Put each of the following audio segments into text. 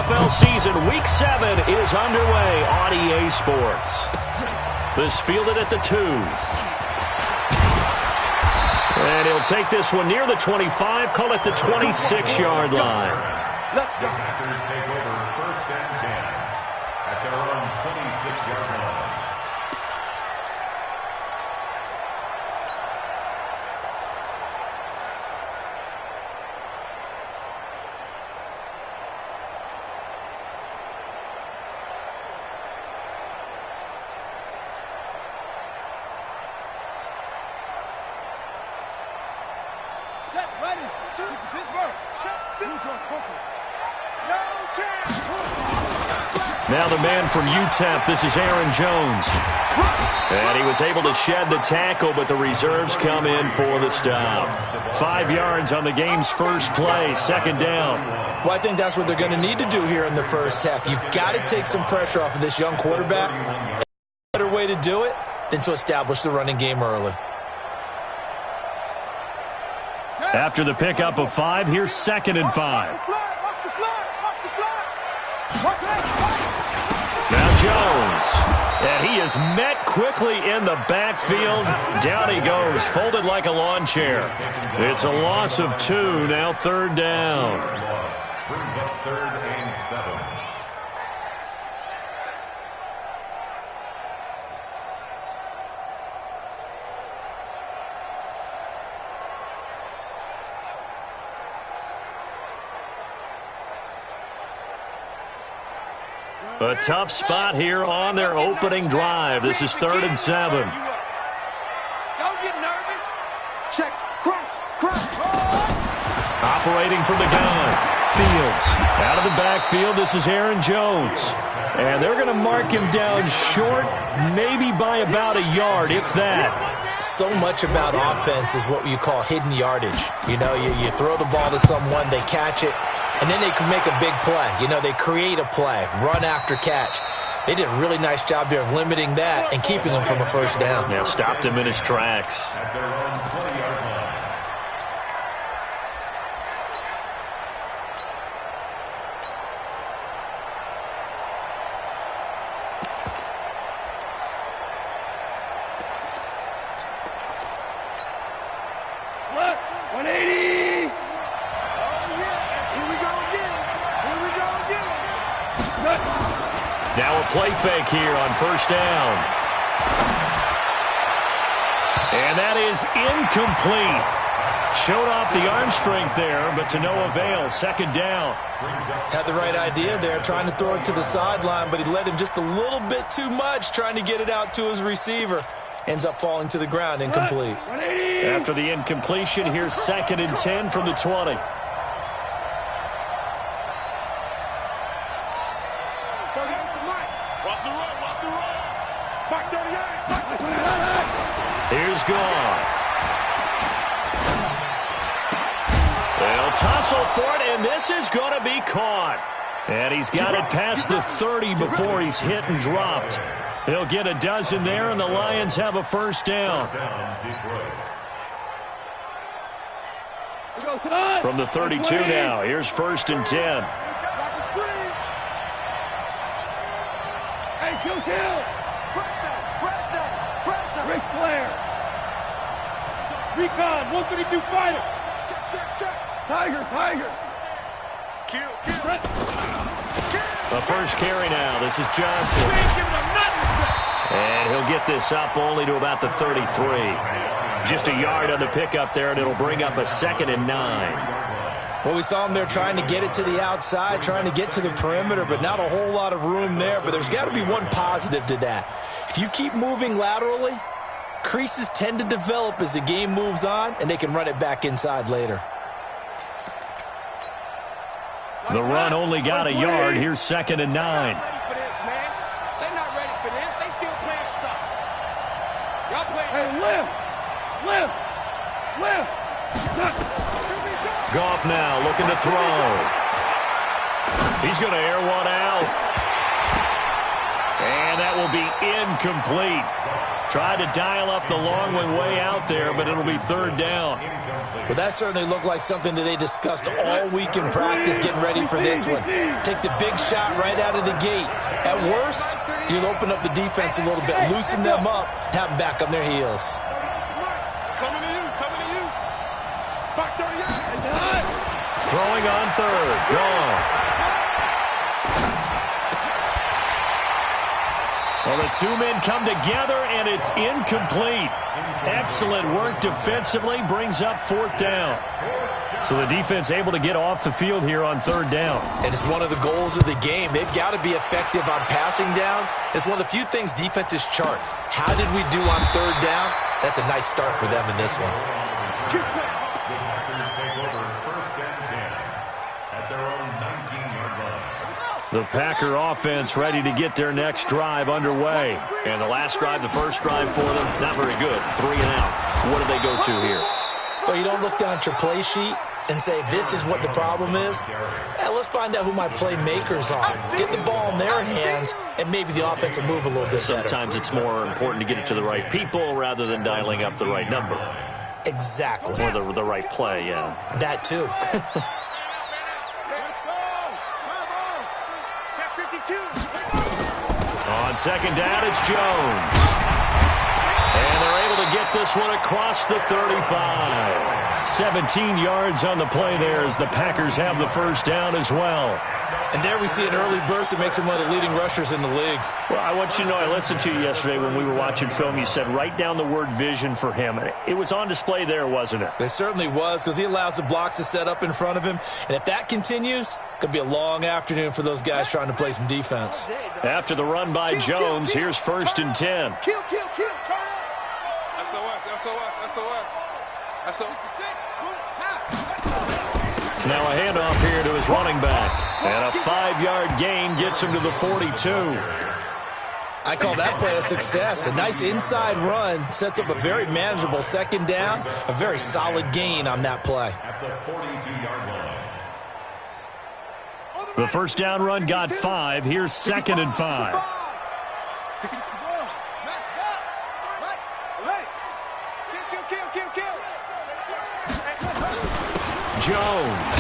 NFL season, Week 7 is underway on EA Sports. This fielded at the 2. And he'll take this one near the 25, call it the 26-yard line. The Packers take over 1st and 10 at their own 26-yard line. Now the man from UTEP, this is Aaron Jones. And he was able to shed the tackle, but the reserves come in for the stop. 5 yards on the game's first play, 2nd down. Well, I think that's what they're going to need to do here in the first half. You've got to take some pressure off of this young quarterback. And a better way to do it than to establish the running game early. After the pickup of 5, here's 2nd and 5. Now Jones, and he is met quickly in the backfield. Down he goes, folded like a lawn chair. It's a loss of 2, now 3rd down. Brings up 3rd and 7. A tough spot here on their opening drive. This is 3rd and 7. Don't get nervous. Check. Crunch. Operating from the gun. Fields. Out of the backfield, this is Aaron Jones. And they're going to mark him down short, maybe by about a yard, if that. So much about offense is what you call hidden yardage. You know, you throw the ball to someone, they catch it, and then they can make a big play. You know, they create a play, run after catch. They did a really nice job there of limiting that and keeping him from a 1st down. Yeah, stopped him in his tracks. At their own 20-yard line. Look, 180. Now a play fake here on 1st down. And that is incomplete. Showed off the arm strength there, but to no avail. 2nd down. Had the right idea there, trying to throw it to the sideline, but he led him just a little bit too much, trying to get it out to his receiver. Ends up falling to the ground, incomplete. After the incompletion, here's 2nd and 10 from the 20. Here's Goff. They'll tussle for it, and this is going to be caught. And he's got it past the 30 before he's hit and dropped. He'll get a dozen there, and the Lions have a 1st down. From the 32 now, here's 1st and 10. Hey, kill. Ric Flair. Recon, 132 fighter. Check. Tiger. Kill. The first carry now. This is Johnson. And he'll get this up only to about the 33. Just a yard on the pickup there, and it'll bring up a 2nd and 9. Well, we saw him there trying to get it to the outside, trying to get to the perimeter, but not a whole lot of room there. But there's got to be one positive to that. If you keep moving laterally, creases tend to develop as the game moves on, and they can run it back inside later. The run only got a yard. Here's 2nd and 9. They're not ready for this. They still playing soft. Y'all playing. Hey, lift. Goff now looking to throw. He's going to air one out. And that will be incomplete. Tried to dial up the long one way out there, but it'll be third down. Well, that certainly looked like something that they discussed all week in practice getting ready for this one. Take the big shot right out of the gate. At worst, you'll open up the defense a little bit, loosen them up, have them back on their heels. Coming to you. Back 38. Throwing on third. Gone. Well, the two men come together, and it's incomplete. Excellent work defensively, brings up fourth down. So the defense able to get off the field here on third down. And it's one of the goals of the game. They've got to be effective on passing downs. It's one of the few things defenses chart. How did we do on third down? That's a nice start for them in this one. The Packers take over first and 10 at their own 19-yard line. The Packer offense ready to get their next drive underway. And the last drive, the first drive for them, not very good. 3 and out. What do they go to here? Well, you don't look down at your play sheet and say, this is what the problem is. Let's find out who my playmakers are. Get the ball in their hands, and maybe the offense will move a little bit better. Sometimes it's more important to get it to the right people rather than dialing up the right number. Exactly. Or the right play, yeah. That, too. On second down, it's Jones. And they're able to get this one across the 35. 17 yards on the play there as the Packers have the first down as well. And there we see an early burst that makes him one of the leading rushers in the league. Well, I want you to know, I listened to you yesterday when we were watching film. You said write down the word vision for him. It was on display there, wasn't it? It certainly was, because he allows the blocks to set up in front of him. And if that continues, it could be a long afternoon for those guys trying to play some defense. After the run by Jones, here's first and 10. Kill, turn up. SOS. Now a handoff here to his running back. And a 5-yard gain gets him to the 42. I call that play a success. A nice inside run sets up a very manageable second down. A very solid gain on that play. At the 42-yard line. The first down run got 5. Here's second and 5. Jones.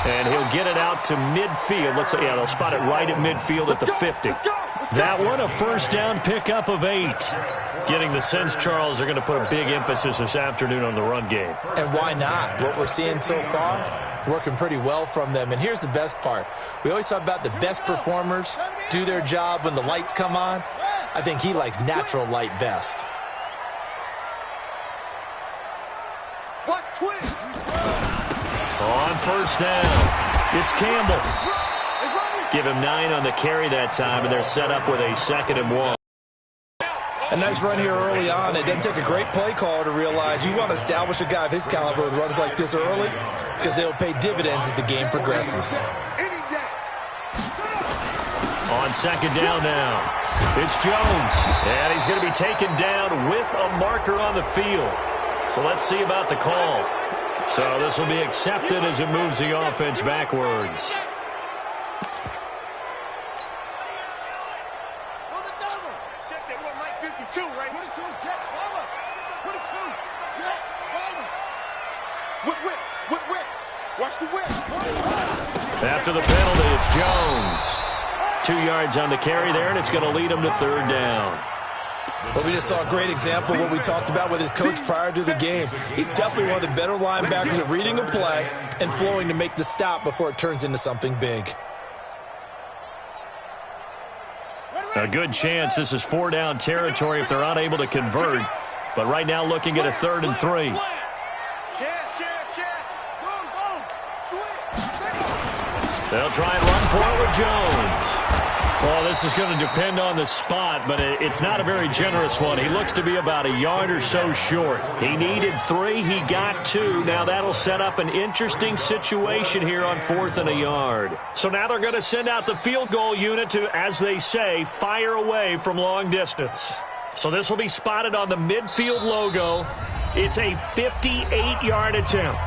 And he'll get it out to midfield. Let's say, yeah, they'll spot it right at midfield at the 50. That one, a first down pickup of 8. Getting the sense, Charles, they're going to put a big emphasis this afternoon on the run game. And why not? What we're seeing so far, it's working pretty well from them. And here's the best part. We always talk about the best performers do their job when the lights come on. I think he likes natural light best. Watch twist. On first down, it's Campbell. Give him 9 on the carry that time, and they're set up with a 2nd and 1. A nice run here early on. It doesn't take a great play caller to realize you want to establish a guy of his caliber with runs like this early because they'll pay dividends as the game progresses. On second down now, it's Jones. And he's going to be taken down with a marker on the field. So let's see about the call. So this will be accepted as it moves the offense backwards. Check that one, Mike 52, right? 22, jet, mama. 22, jet, mama. Whip. Watch the whip. After the penalty, it's Jones. 2 yards on the carry there, and it's going to lead him to third down. Well, we just saw a great example of what we talked about with his coach prior to the game. He's definitely one of the better linebackers at reading a play and flowing to make the stop before it turns into something big. A good chance this is 4-down territory if they're unable to convert. But right now looking at a 3rd and 3. They'll try and run for it with Jones. Well, this is going to depend on the spot, but it's not a very generous one. He looks to be about a yard or so short. He needed 3. He got 2. Now that'll set up an interesting situation here on 4th and a yard. So now they're going to send out the field goal unit to, as they say, fire away from long distance. So this will be spotted on the midfield logo. It's a 58-yard attempt.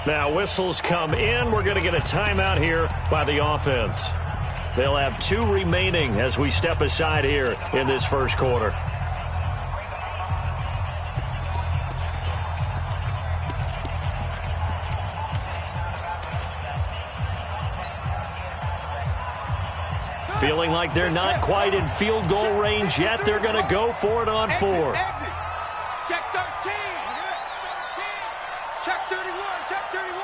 Now whistles come in. We're going to get a timeout here by the offense. They'll have 2 remaining as we step aside here in this first quarter. Feeling like they're not quite in field goal range yet. They're going to go for it on 4th. Check 13. Check 31. Check 31.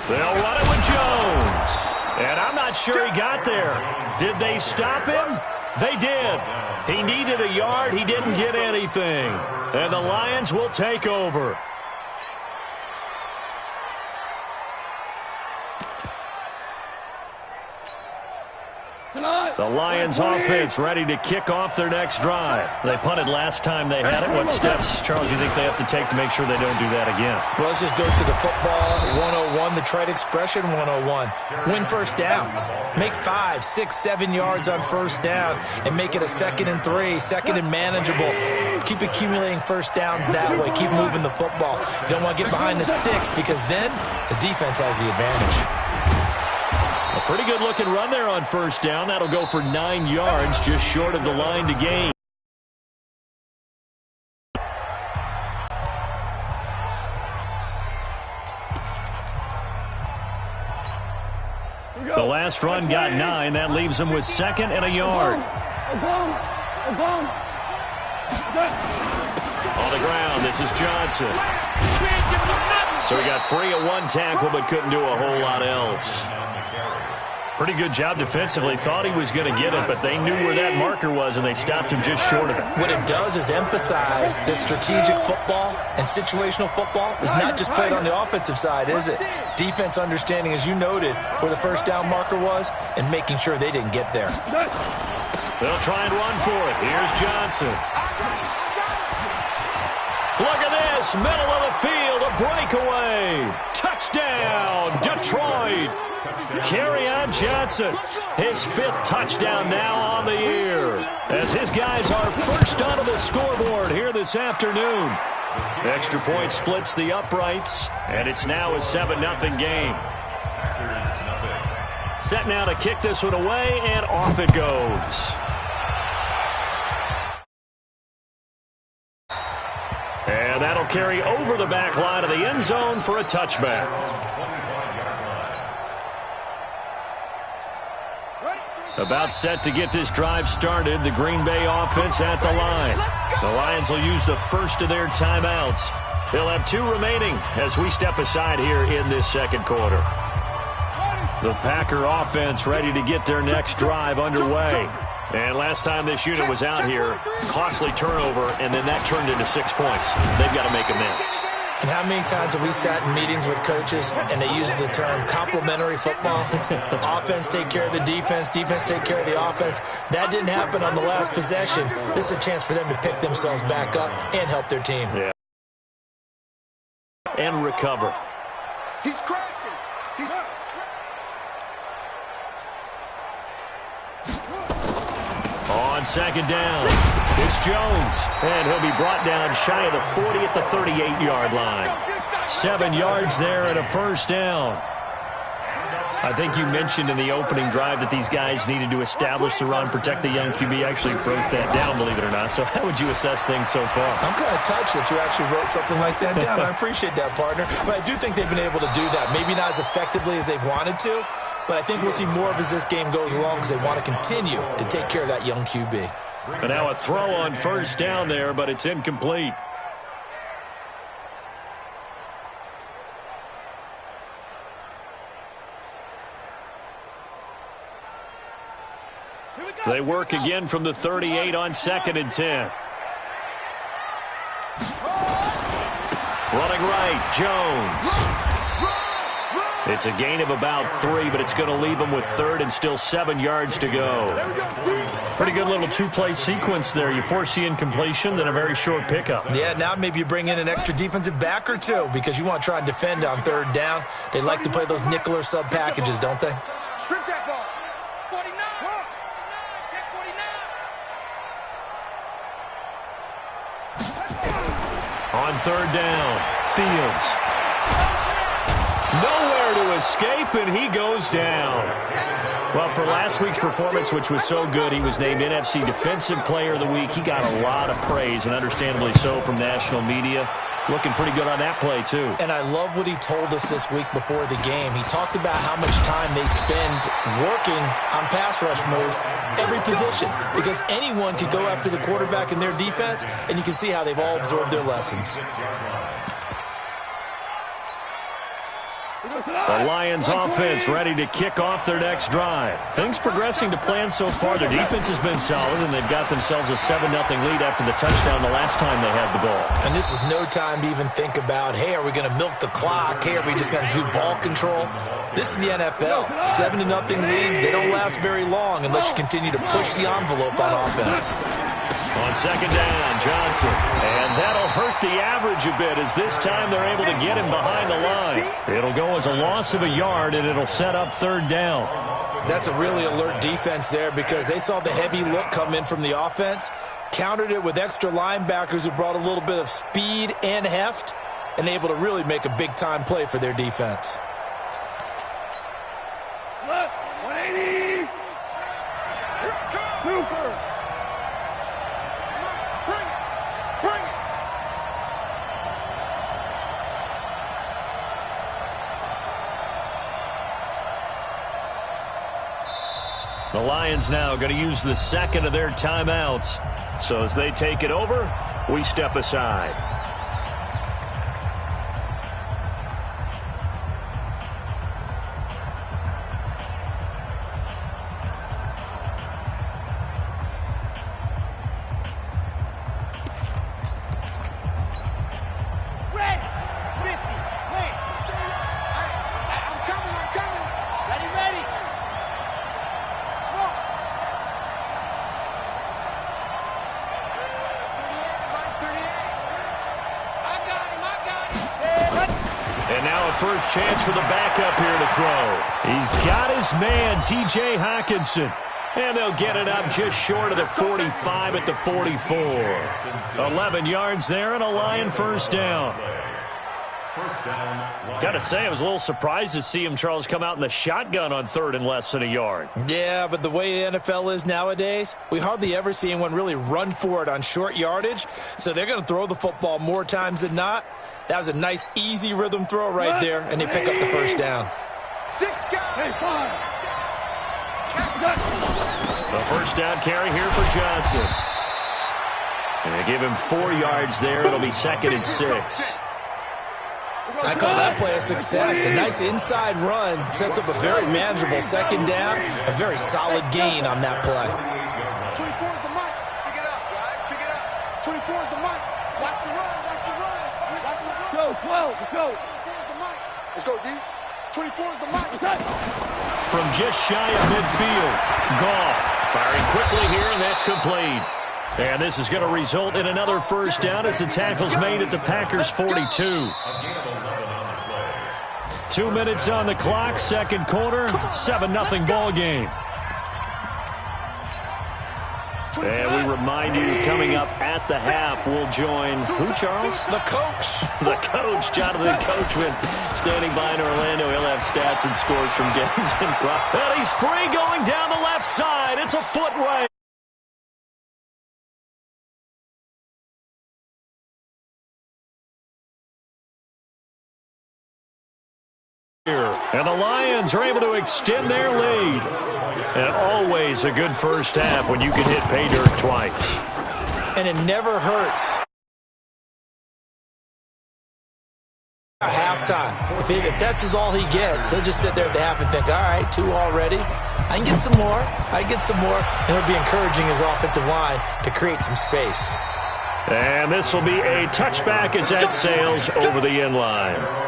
They'll run it with Jones. And I'm not sure he got there. Did they stop him? They did. He needed a yard. He didn't get anything. And the Lions will take over. The Lions offense ready to kick off their next drive. They punted last time they had it. What steps, Charles, you think they have to take to make sure they don't do that again? Well, let's just go to the football 101, the trade expression 101. Win first down. Make 5, 6, 7 yards on first down and make it a 2nd and 3, 2nd and manageable. Keep accumulating first downs that way. Keep moving the football. You don't want to get behind the sticks because then the defense has the advantage. A pretty good-looking run there on first down. That'll go for 9 yards, just short of the line to gain. The last run got 9. That leaves him with 2nd and a yard. On the ground, this is Johnson. So he got free of 1 tackle but couldn't do a whole lot else. Pretty good job defensively. Thought he was going to get it, but they knew where that marker was, and they stopped him just short of it. What it does is emphasize that strategic football and situational football is not just played on the offensive side, is it? Defense understanding, as you noted, where the first down marker was and making sure they didn't get there. They'll try and run for it. Here's Johnson. Look at this. Middle of the field, a breakaway. Touchdown, Detroit. Carry on Johnson. His 5th touchdown now on the year. As his guys are first onto the scoreboard here this afternoon. Extra point splits the uprights, and it's now a 7-0 game. Set now to kick this one away, and off it goes. And that'll carry over the back line of the end zone for a touchback. About set to get this drive started. The Green Bay offense at the line. The Lions will use the first of their timeouts. They'll have 2 remaining as we step aside here in this second quarter. The Packer offense ready to get their next drive underway. And last time this unit was out here, costly turnover, and then that turned into 6 points. They've got to make amends. And how many times have we sat in meetings with coaches and they use the term complementary football? Offense take care of the defense, defense take care of the offense. That didn't happen on the last possession. This is a chance for them to pick themselves back up and help their team. Yeah. And recover. He's crashing. On second down, it's Jones, and he'll be brought down shy of the 40 at the 38-yard line. 7 yards there and a first down. I think you mentioned in the opening drive that these guys needed to establish the run, protect the young QB. Actually broke that down, believe it or not. So how would you assess things so far? I'm kind of touched that you actually wrote something like that down. I appreciate that, partner. But I do think they've been able to do that. Maybe not as effectively as they've wanted to, but I think we'll see more of as this game goes along because they want to continue to take care of that young QB. And now a throw on first down there, but it's incomplete. They work again from the 38 on 2nd and 10. Running right, Jones. It's a gain of about 3, but it's going to leave them with 3rd and still 7 yards to go. Pretty good little 2-play sequence there. You force the incompletion, then a very short pickup. Yeah, now maybe you bring in an extra defensive back or 2 because you want to try and defend on 3rd down. They like to play those nickel or sub packages, don't they? Strip that ball. 49. Check 49. On 3rd down, Fields. Nowhere to escape, and he goes down. Well, for last week's performance, which was so good, he was named NFC Defensive Player of the Week. He got a lot of praise, and understandably so, from national media. Looking pretty good on that play, too. And I love what he told us this week before the game. He talked about how much time they spend working on pass rush moves, every position, because anyone could go after the quarterback in their defense, and you can see how they've all absorbed their lessons. The Lions offense ready to kick off their next drive. Things progressing to plan so far. Their defense has been solid, and they've got themselves a 7-0 lead after the touchdown the last time they had the ball. And this is no time to even think about, hey, are we going to milk the clock? Hey, are we just going to do ball control? This is the NFL. 7-0 leads, they don't last very long unless you continue to push the envelope on offense. On second down, Johnson. And that'll hurt the average a bit as this time they're able to get him behind the line. It'll go as a loss of a yard, and it'll set up third down. That's a really alert defense there because they saw the heavy look come in from the offense, countered it with extra linebackers who brought a little bit of speed and heft, and able to really make a big-time play for their defense. 180. Cooper. Bring it. The Lions now going to use the second of their timeouts. So as they take it over, we step aside. First chance for the backup here to throw. He's got his man, T.J. Hockenson. And they'll get it up just short of the 45 at the 44. 11 yards there and a Lion first down. Got to say, I was a little surprised to see him, Charles, come out in the shotgun on third and less than a yard. Yeah, but the way the NFL is nowadays, we hardly ever see anyone really run for it on short yardage. So they're going to throw the football more times than not. That was a nice, easy rhythm throw right there, and they pick up the first down. The first down carry here for Johnson. And they give him 4 yards there. It'll be second and 6. I call that play a success. A nice inside run sets up a very manageable second down. A very solid gain on that play. 24 is the mic. Pick it up, guys. Pick it up. 24 is the mic. Watch the run. Watch the run. Watch the run. Go, 12. Go. 24 is the mic. Let's go, D. 24 is the mic. From just shy of midfield, Goff firing quickly here, and that's complete. And this is going to result in another first down as the tackle's made at the Packers' 42. 2 minutes on the clock, second quarter, 7-0 ball game. And we remind you, coming up at the half, we'll join who, Charles? The coach. The coach, Jonathan Coachman, standing by in Orlando. He'll have stats and scores from games in progress. And he's free going down the left side. It's a foot race. And the Lions are able to extend their lead. And always a good first half when you can hit pay dirt twice. And it never hurts. At halftime. If that's all he gets, he'll just sit there at the half and think, all right, 2 already. I can get some more. I get some more. And he'll be encouraging his offensive line to create some space. And this will be a touchback as that sails over the end line.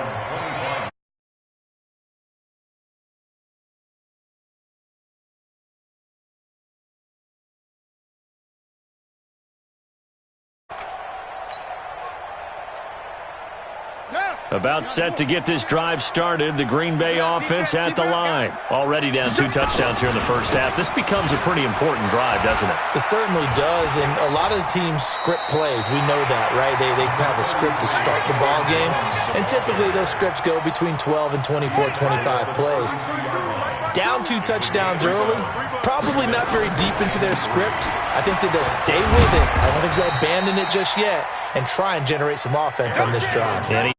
About set to get this drive started. The Green Bay offense at the line. Already down 2 touchdowns here in the first half. This becomes a pretty important drive, doesn't it? It certainly does, and a lot of the teams script plays. We know that, right? They have a script to start the ball game, and typically those scripts go between 12 and 24, 25 plays. Down 2 touchdowns early, probably not very deep into their script. I think that they'll stay with it. I don't think they'll abandon it just yet and try and generate some offense on this drive. And